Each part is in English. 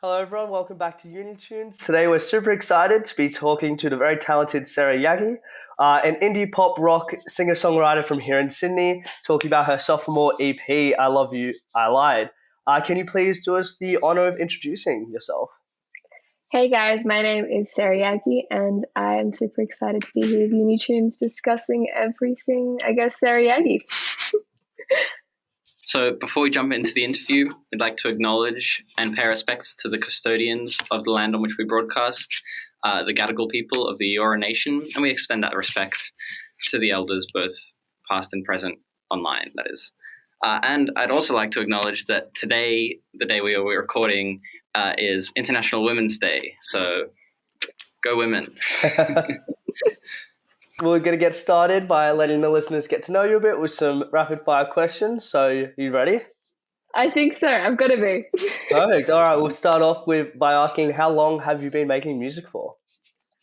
Hello everyone, welcome back to Uni Tunes. Today we're super excited to be talking to the very talented Sarah Yagki, an indie pop rock singer-songwriter from here in Sydney, talking about her sophomore EP, I Love You, I Lied. Can you please do us the honour of introducing yourself? Hey guys, my name is Sarah Yagki and I am super excited to be here with Uni Tunes discussing everything, Sarah Yagki. So before we jump into the interview, we'd like to acknowledge and pay respects to the custodians of the land on which we broadcast, the Gadigal people of the Eora Nation, and we extend that respect to the elders, both past and present, online, that is. And I'd also like to acknowledge that today, the day we are recording, is International Women's Day. So go women. We're going to get started by letting the listeners get to know you a bit with some rapid fire questions. So, you ready? I think so. I've got to be. Perfect. All right, we'll start off by asking, how long have you been making music for?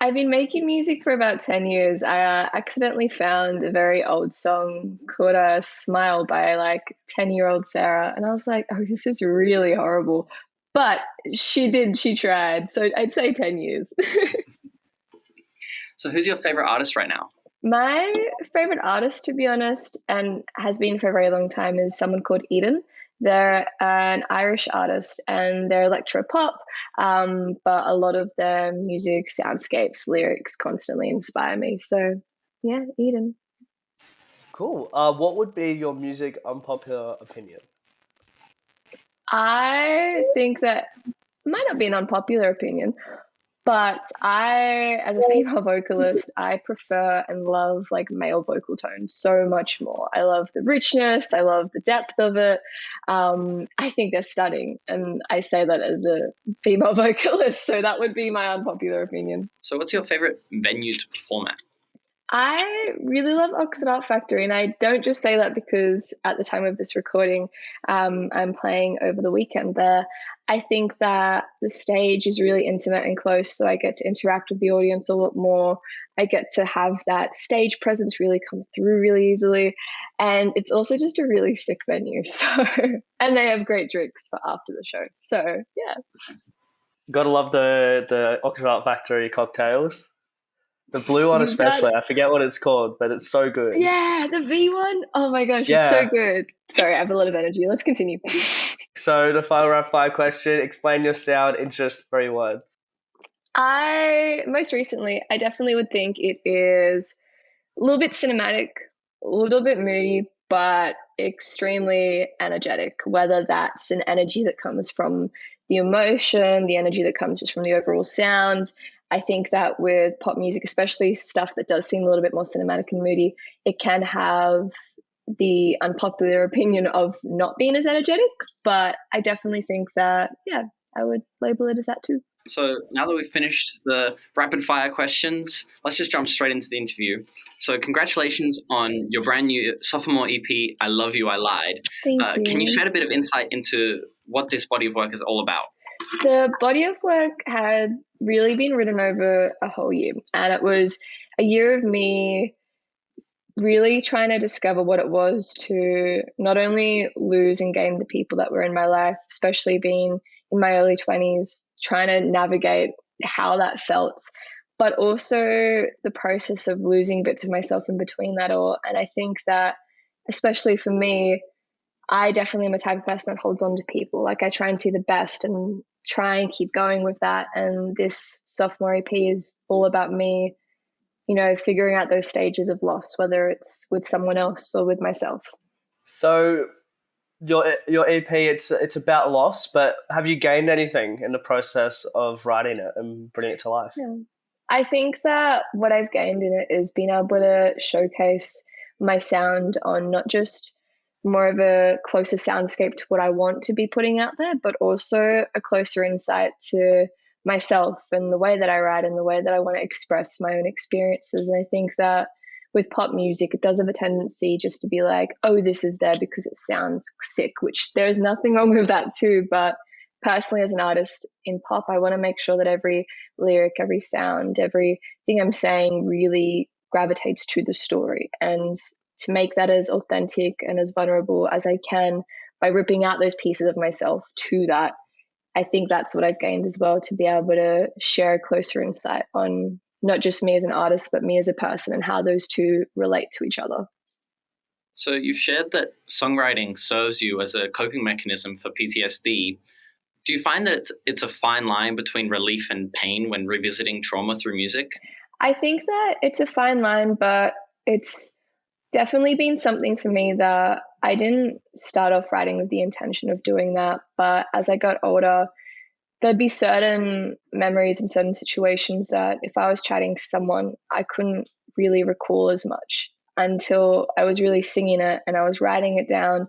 I've been making music for about 10 years. I accidentally found a very old song called Smile by 10-year-old Sarah. And I was like, oh, this is really horrible. But she tried. So I'd say 10 years. So who's your favorite artist right now? My favorite artist, to be honest, and has been for a very long time, is someone called Eden. They're an Irish artist and they're electro pop, but a lot of their music, soundscapes, lyrics constantly inspire me. So yeah, Eden. Cool. What would be your music unpopular opinion? I think that might not be an unpopular opinion, but I, as a female vocalist, I prefer and love male vocal tones so much more. I love the richness. I love the depth of it. I think they're stunning. And I say that as a female vocalist. So that would be my unpopular opinion. So what's your favorite venue to perform at? I really love Oxford Art Factory, and I don't just say that because at the time of this recording, I'm playing over the weekend there. I think that the stage is really intimate and close, so I get to interact with the audience a lot more. I get to have that stage presence really come through really easily, and it's also just a really sick venue. So, and they have great drinks for after the show. So, yeah. Gotta love the Oxford Art Factory cocktails. The blue one especially, I forget what it's called, but it's so good. Yeah, the V one. Oh my gosh, It's so good. Sorry, I have a lot of energy. Let's continue. So the final rapid fire question, explain your sound in just 3 words. Most recently, I definitely would think it is a little bit cinematic, a little bit moody, but extremely energetic, whether that's an energy that comes from the emotion, the energy that comes just from the overall sound. I think that with pop music, especially stuff that does seem a little bit more cinematic and moody, it can have the unpopular opinion of not being as energetic. But I definitely think that, yeah, I would label it as that too. So now that we've finished the rapid fire questions, let's just jump straight into the interview. So congratulations on your brand new sophomore EP, I Love You, I Lied. Thank you. Can you shed a bit of insight into what this body of work is all about? The body of work had really been written over a whole year, and it was a year of me really trying to discover what it was to not only lose and gain the people that were in my life, especially being in my early 20s, trying to navigate how that felt, but also the process of losing bits of myself in between that all. And I think that, especially for me, I definitely am a type of person that holds on to people. I try and see the best and try and keep going with that. And this sophomore EP is all about me, figuring out those stages of loss, whether it's with someone else or with myself. So your EP, it's about loss, but have you gained anything in the process of writing it and bringing it to life? Yeah. I think that what I've gained in it is being able to showcase my sound on not just more of a closer soundscape to what I want to be putting out there, but also a closer insight to myself and the way that I write and the way that I want to express my own experiences. And I think that with pop music, it does have a tendency just to be like, oh, this is there because it sounds sick, which there's nothing wrong with that too. But personally, as an artist in pop, I want to make sure that every lyric, every sound, everything I'm saying really gravitates to the story, and to make that as authentic and as vulnerable as I can by ripping out those pieces of myself to that I think that's what I've gained as well, to be able to share a closer insight on not just me as an artist, but me as a person and how those two relate to each other. So you've shared that songwriting serves you as a coping mechanism for PTSD. Do you find that it's a fine line between relief and pain when revisiting trauma through music? I think that it's a fine line, but it's definitely been something for me that I didn't start off writing with the intention of doing that. But as I got older, there'd be certain memories and certain situations that if I was chatting to someone, I couldn't really recall as much until I was really singing it and I was writing it down.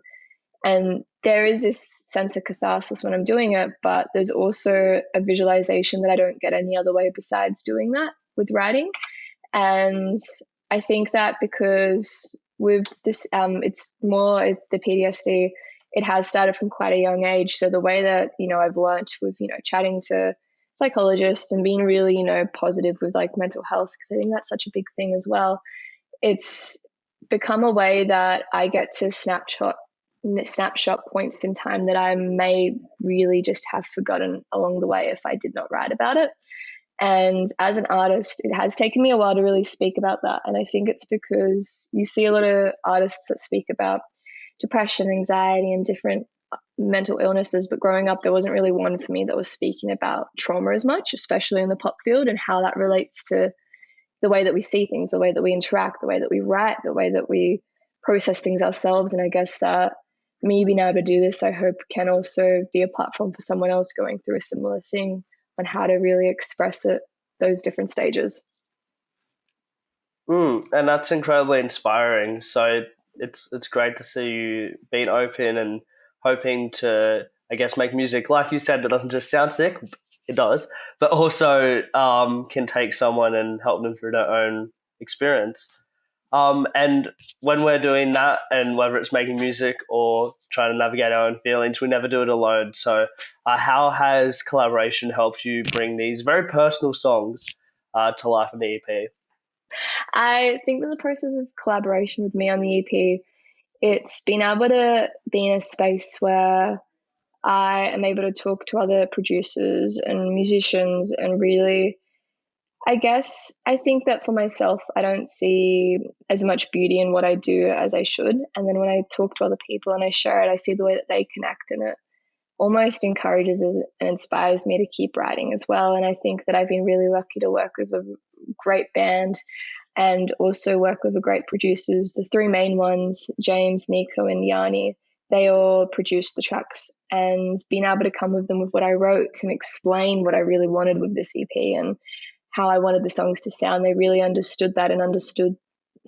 And there is this sense of catharsis when I'm doing it, but there's also a visualization that I don't get any other way besides doing that with writing. And I think that because with this, it's more the PTSD, it has started from quite a young age. So the way that, I've learned with, chatting to psychologists and being really, positive with like mental health, because I think that's such a big thing as well. It's become a way that I get to snapshot points in time that I may really just have forgotten along the way if I did not write about it. And as an artist, it has taken me a while to really speak about that. And I think it's because you see a lot of artists that speak about depression, anxiety, and different mental illnesses. But growing up, there wasn't really one for me that was speaking about trauma as much, especially in the pop field, and how that relates to the way that we see things, the way that we interact, the way that we write, the way that we process things ourselves. And I guess that me being able to do this, I hope, can also be a platform for someone else going through a similar thing on how to really express it, those different stages. And that's incredibly inspiring. So it's great to see you being open and hoping to, I guess, make music, like you said, that doesn't just sound sick. It does, but also can take someone and help them through their own experience. And when we're doing that, and whether it's making music or trying to navigate our own feelings, we never do it alone. So how has collaboration helped you bring these very personal songs to life in the EP? I think that the process of collaboration with me on the EP, it's been able to be in a space where I am able to talk to other producers and musicians and really, I guess, I think that for myself, I don't see as much beauty in what I do as I should. And then when I talk to other people and I share it, I see the way that they connect, and it almost encourages and inspires me to keep writing as well. And I think that I've been really lucky to work with a great band and also work with the great producers. The three main ones, James, Nico, and Yanni, they all produced the tracks, and being able to come with them with what I wrote and explain what I really wanted with this EP and how I wanted the songs to sound. They really understood that and understood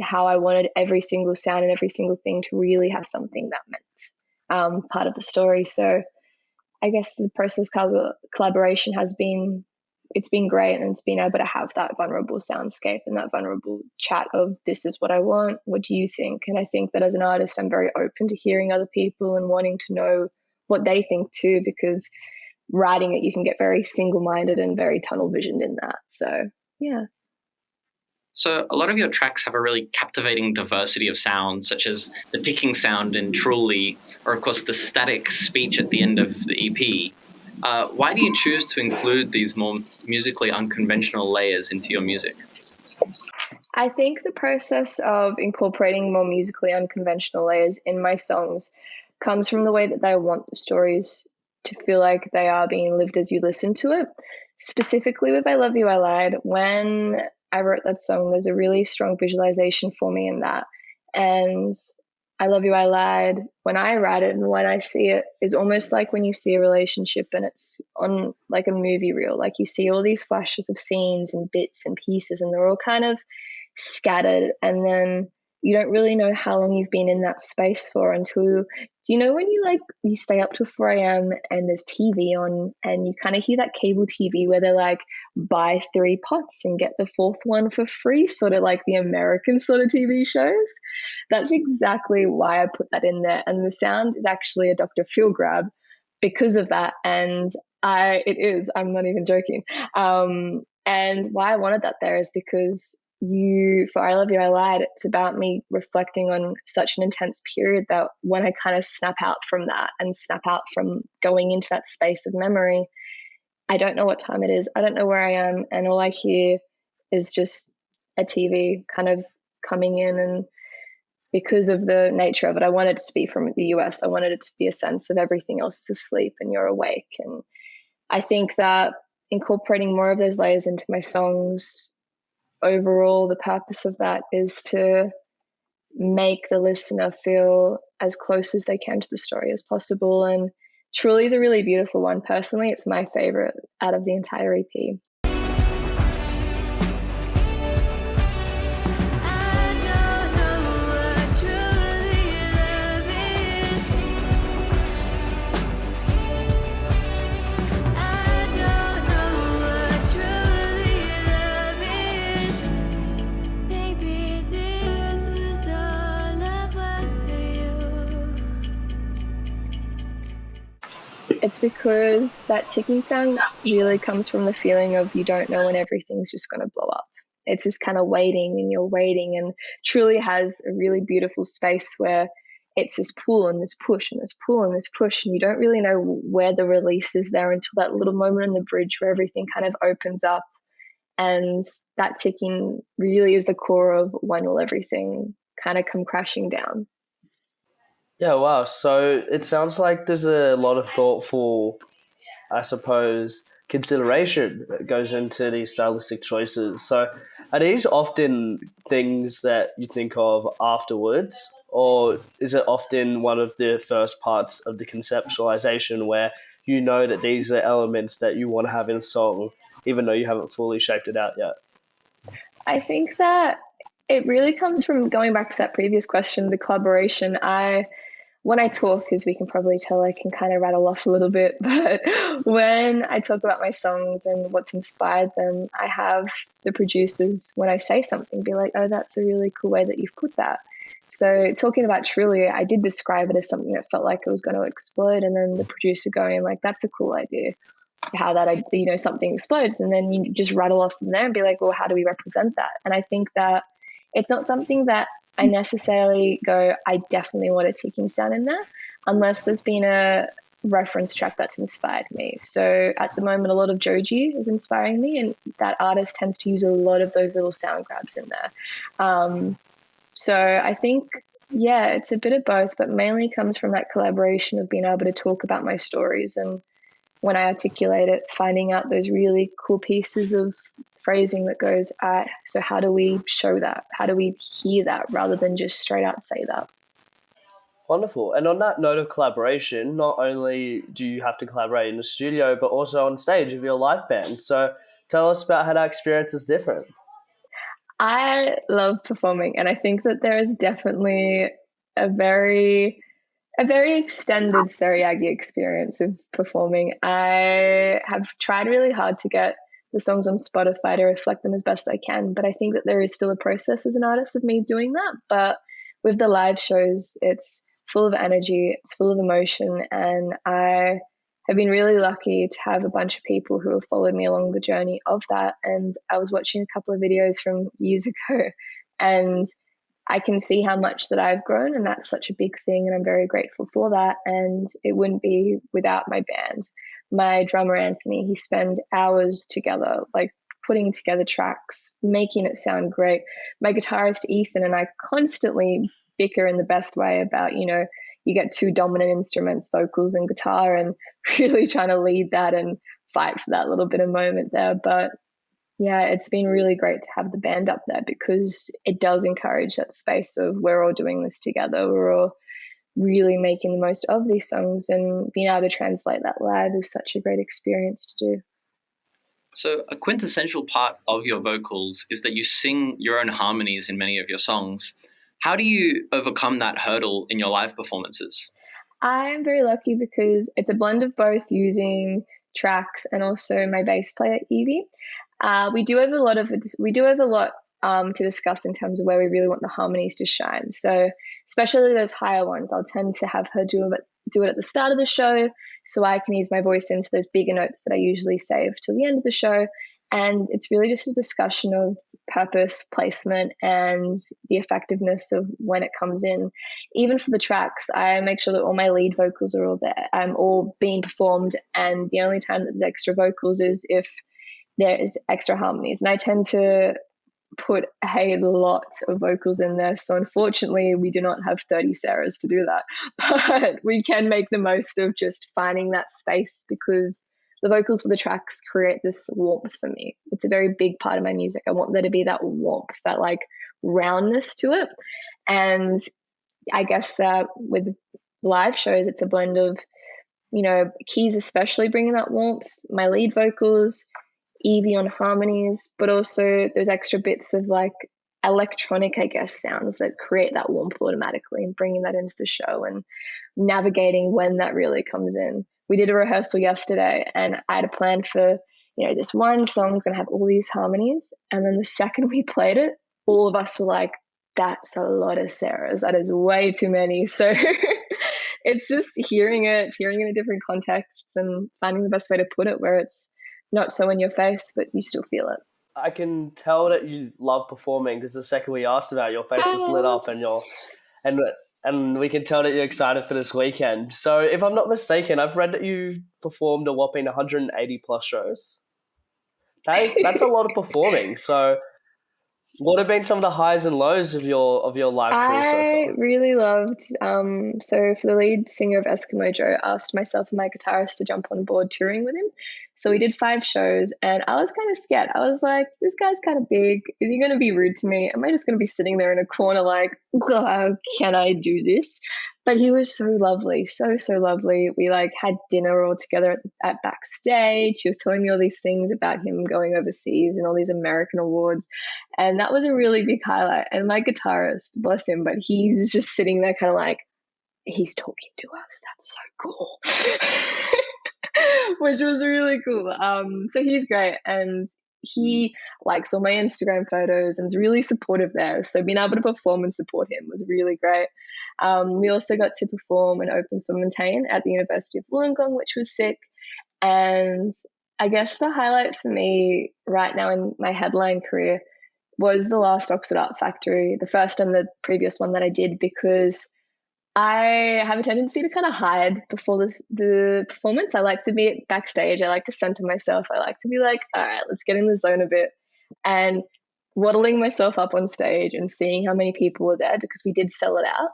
how I wanted every single sound and every single thing to really have something that meant part of the story. So I guess the process of collaboration it's been great, and it's been able to have that vulnerable soundscape and that vulnerable chat of, this is what I want, what do you think? And I think that as an artist, I'm very open to hearing other people and wanting to know what they think too, because writing it, you can get very single-minded and very tunnel visioned in that. So yeah. So a lot of your tracks have a really captivating diversity of sounds, such as the ticking sound in Truly, or of course the static speech at the end of the EP. Why do you choose to include these more musically unconventional layers into your music? I think the process of incorporating more musically unconventional layers in my songs comes from the way that I want the stories to feel like they are being lived as you listen to it. Specifically with I Love You, I Lied, when I wrote that song, there's a really strong visualization for me in that. And I Love You, I Lied, when I write it and when I see it, is almost like when you see a relationship and it's on like a movie reel. Like you see all these flashes of scenes and bits and pieces, and they're all kind of scattered, and then you don't really know how long you've been in that space for until, do you know when you stay up till 4 a.m. and there's TV on and you kind of hear that cable TV where they're like, buy 3 pots and get the 4th one for free, sort of like the American sort of TV shows? That's exactly why I put that in there. And the sound is actually a Dr. Phil grab because of that. And I'm not even joking. And why I wanted that there is because for I Love You, I Lied, it's about me reflecting on such an intense period that when I kind of snap out from that and snap out from going into that space of memory, I don't know what time it is. I don't know where I am. And all I hear is just a TV kind of coming in. And because of the nature of it, I wanted it to be from the US. I wanted it to be a sense of everything else is asleep and you're awake. And I think that incorporating more of those layers into my songs, overall, the purpose of that is to make the listener feel as close as they can to the story as possible. And Truly is a really beautiful one. Personally, it's my favorite out of the entire EP. It's because that ticking sound really comes from the feeling of you don't know when everything's just going to blow up. It's just kind of waiting and you're waiting, and Truly has a really beautiful space where it's this pull and this push and this pull and this push, and you don't really know where the release is there until that little moment in the bridge where everything kind of opens up, and that ticking really is the core of when will everything kind of come crashing down. Yeah, wow. So it sounds like there's a lot of thoughtful, I suppose, consideration that goes into these stylistic choices. So are these often things that you think of afterwards, or is it often one of the first parts of the conceptualization where you know that these are elements that you want to have in a song, even though you haven't fully shaped it out yet? I think that it really comes from going back to that previous question, the collaboration. When I talk, as we can probably tell, I can kind of rattle off a little bit, but when I talk about my songs and what's inspired them, I have the producers, when I say something, be like, oh, that's a really cool way that you've put that. So talking about Truly, I did describe it as something that felt like it was going to explode, and then the producer going like, that's a cool idea, how that, something explodes, and then you just rattle off from there and be like, well, how do we represent that? And I think that it's not something that I necessarily go, I definitely want a ticking sound in there, unless there's been a reference track that's inspired me. So at the moment, a lot of Joji is inspiring me, and that artist tends to use a lot of those little sound grabs in there. So I think, yeah, it's a bit of both, but mainly comes from that collaboration of being able to talk about my stories, and when I articulate it, finding out those really cool pieces of phrasing that goes, so how do we show that? How do we hear that rather than just straight out say that? Wonderful. And on that note of collaboration, not only do you have to collaborate in the studio, but also on stage with your live band. So tell us about how that experience is different. I love performing, and I think that there is definitely a very extended Yagki experience of performing. I have tried really hard to get the songs on Spotify to reflect them as best I can, but I think that there is still a process as an artist of me doing that. But with the live shows, it's full of energy, it's full of emotion, and I have been really lucky to have a bunch of people who have followed me along the journey of that. And I was watching a couple of videos from years ago, and I can see how much that I've grown, and that's such a big thing, and I'm very grateful for that. And it wouldn't be without my band. My drummer, Anthony, he spends hours together, like putting together tracks, making it sound great. My guitarist, Ethan, and I constantly bicker in the best way about, you get two dominant instruments, vocals and guitar, and really trying to lead that and fight for that little bit of moment there. But yeah, it's been really great to have the band up there, because it does encourage that space of we're all doing this together. We're all really making the most of these songs, and being able to translate that live is such a great experience to do. So a quintessential part of your vocals is that you sing your own harmonies in many of your songs. How do you overcome that hurdle in your live performances? I'm very lucky because it's a blend of both, using tracks and also my bass player, Evie. We do have a lot to discuss in terms of where we really want the harmonies to shine. So especially those higher ones, I'll tend to have her do it at the start of the show, so I can ease my voice into those bigger notes that I usually save till the end of the show. And it's really just a discussion of purpose, placement, and the effectiveness of when it comes in. Even for the tracks, I make sure that all my lead vocals are all there, all being performed, and the only time that there's extra vocals is if there is extra harmonies. And I tend to put a lot of vocals in there. So unfortunately, we do not have 30 Sarahs to do that. But we can make the most of just finding that space, because the vocals for the tracks create this warmth for me. It's a very big part of my music. I want there to be that warmth, that like roundness to it. And I guess that with live shows, it's a blend of, keys especially bringing that warmth, my lead vocals, Evie on harmonies, but also those extra bits of like electronic, I guess, sounds that create that warmth automatically, and bringing that into the show and navigating when that really comes in. We did a rehearsal yesterday, and I had a plan for, this one song is going to have all these harmonies. And then the second we played it, all of us were like, that's a lot of Sarahs. That is way too many. So it's just hearing it in different contexts and finding the best way to put it where it's not so in your face, but you still feel it. I can tell that you love performing, because the second we asked about it, your face is lit up, and we can tell that you're excited for this weekend. So if I'm not mistaken, I've read that you performed a whopping 180 plus shows. That's a lot of performing. So what have been some of the highs and lows of your live career so far? I really loved, so for the lead singer of Eskimo Joe, I asked myself and my guitarist to jump on board touring with him. So we did 5 shows, and I was kind of scared. I was like, this guy's kind of big. Is he going to be rude to me? Am I just going to be sitting there in a corner like, can I do this? But he was so lovely, so lovely. We like had dinner all together at backstage. He was telling me all these things about him going overseas and all these American awards. And that was a really big highlight. And my guitarist, bless him, but he's just sitting there kind of like, he's talking to us. That's so cool. Which was really cool. So he's great. And he likes all my Instagram photos and is really supportive there. So being able to perform and support him was really great. We also got to perform and open for Montaigne at the University of Wollongong, which was sick. And I guess the highlight for me right now in my headline career was the last Oxford Art Factory, the first and the previous one that I did, because I have a tendency to kind of hide before the performance. I like to be backstage. I like to center myself. I like to be like, all right, let's get in the zone a bit. And waddling myself up on stage and seeing how many people were there, because we did sell it out,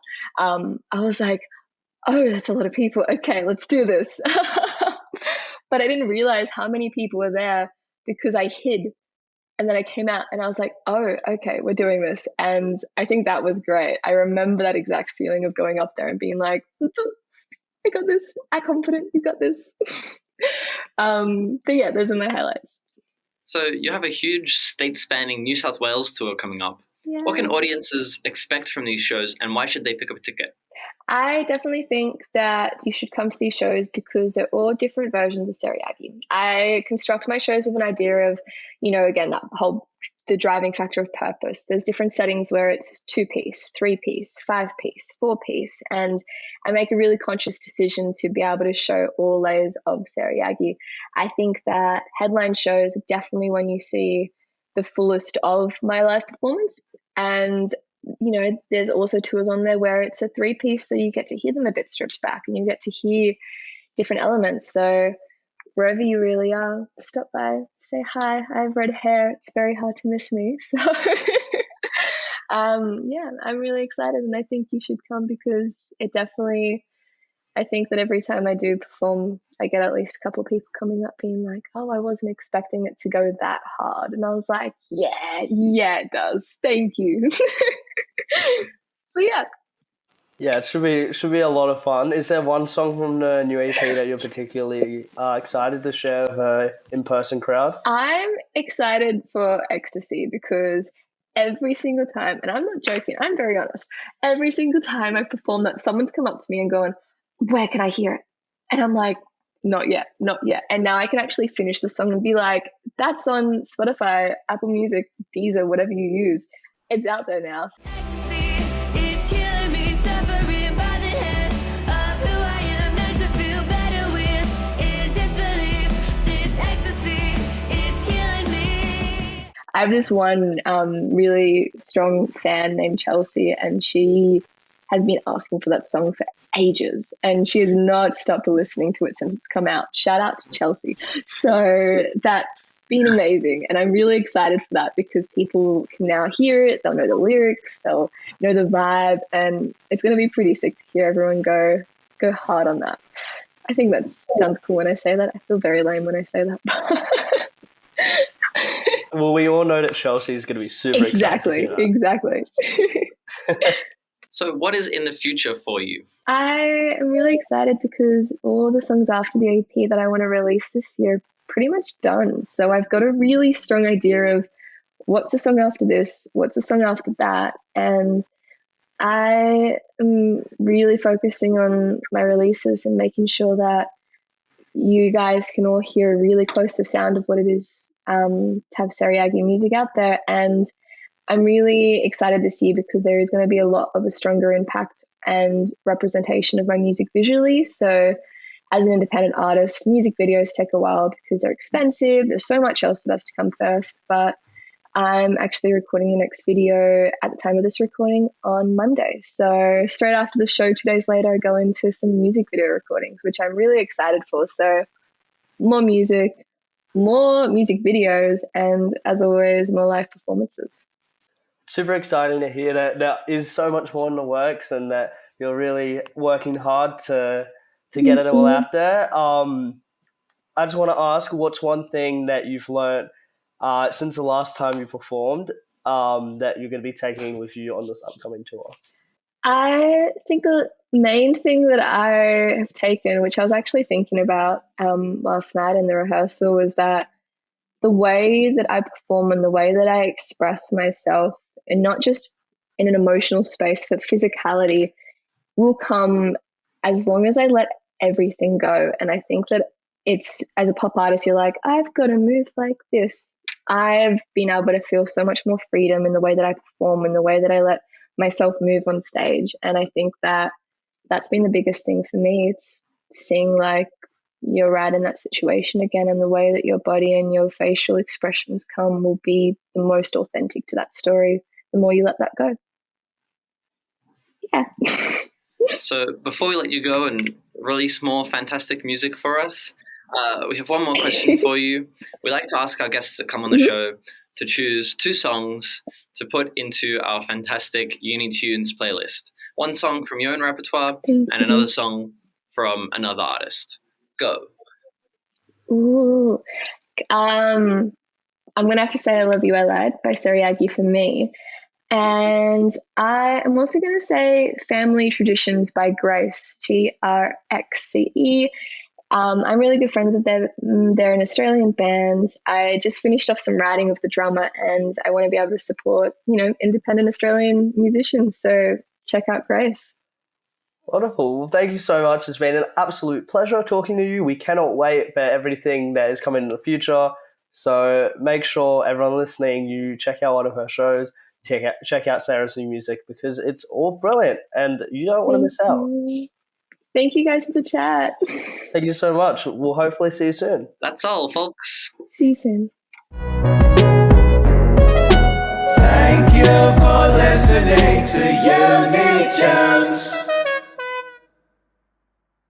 I was like, oh, that's a lot of people. Okay, let's do this. But I didn't realize how many people were there because I hid. And then I came out and I was like, oh, okay, we're doing this. And I think that was great. I remember that exact feeling of going up there and being like, I got this. I'm confident. You got this. But yeah, those are my highlights. So you have a huge state-spanning New South Wales tour coming up. Yeah. What can audiences expect from these shows, and why should they pick up a ticket? I definitely think that you should come to these shows because they're all different versions of Sarah Yagki. I construct my shows with an idea of, again, the driving factor of purpose. There's different settings where it's 2-piece, 3-piece, 5-piece, 4-piece, and I make a really conscious decision to be able to show all layers of Sarah Yagki. I think that headline shows are definitely when you see the fullest of my live performance, and there's also tours on there where it's a 3-piece, so you get to hear them a bit stripped back and you get to hear different elements. So wherever you really are, stop by, say hi. I have red hair. It's very hard to miss me. So yeah, I'm really excited, and I think you should come because it definitely, I think that every time I do perform, I get at least a couple of people coming up being like, oh, I wasn't expecting it to go that hard. And I was like, yeah, it does. Thank you. So yeah. Yeah, it should be a lot of fun. Is there one song from the new EP that you're particularly excited to share with an in-person crowd? I'm excited for Ecstasy because every single time, and I'm not joking, I'm very honest, every single time I perform that, someone's come up to me and gone, where can I hear it? And I'm like, not yet. And now I can actually finish the song and be like, that's on Spotify, Apple Music, Deezer, whatever you use. It's out there now. I have this one really strong fan named Chelsea, and she has been asking for that song for ages, and she has not stopped listening to it since it's come out. Shout out to Chelsea. So that's been amazing, and I'm really excited for that because people can now hear it, they'll know the lyrics, they'll know the vibe, and it's going to be pretty sick to hear everyone go hard on that. I think that sounds cool when I say that. I feel very lame when I say that. Well, we all know that Chelsea is going to be super excited. Exactly. So what is in the future for you? I am really excited because all the songs after the EP that I want to release this year are pretty much done. So I've got a really strong idea of what's the song after this, what's the song after that. And I am really focusing on my releases and making sure that you guys can all hear really close to sound of what it is to have Sarah Yagki music out there. And I'm really excited this year because there is going to be a lot of a stronger impact and representation of my music visually. So as an independent artist, music videos take a while because they're expensive. There's so much else that has to come first. But I'm actually recording the next video at the time of this recording on Monday. So straight after the show, 2 days later, I go into some music video recordings, which I'm really excited for. So more music videos, and as always, more live performances. Super exciting to hear that there is so much more in the works and that you're really working hard to get it all out there. I just want to ask, what's one thing that you've learned since the last time you performed that you're going to be taking with you on this upcoming tour? I think the main thing that I have taken, which I was actually thinking about last night in the rehearsal, was that the way that I perform and the way that I express myself, and not just in an emotional space, but physicality, will come as long as I let everything go. And I think that it's, as a pop artist, you're like, I've got to move like this. I've been able to feel so much more freedom in the way that I perform and the way that I let myself move on stage. And I think that that's been the biggest thing for me. It's seeing like you're right in that situation again, and the way that your body and your facial expressions come will be the most authentic to that story the more you let that go. Yeah. So before we let you go and release more fantastic music for us, we have one more question for you. We like to ask our guests that come on the show to choose 2 songs to put into our fantastic Uni Tunes playlist. One song from your own repertoire and another song from another artist. Go. Ooh. I'm going to have to say I Love You, I Lied by Sarah Yagki for me. And I am also going to say Family Traditions by Grace, Grxe. I'm really good friends with them. They're an Australian band. I just finished off some writing with the drummer, and I want to be able to support, independent Australian musicians. So check out Grace. Wonderful. Well, thank you so much. It's been an absolute pleasure talking to you. We cannot wait for everything that is coming in the future. So make sure everyone listening, you check out one of her shows, check out Sarah's new music, because it's all brilliant and you don't want to miss out. Thank you guys for the chat. Thank you so much. We'll hopefully see you soon. That's all, folks. See you soon.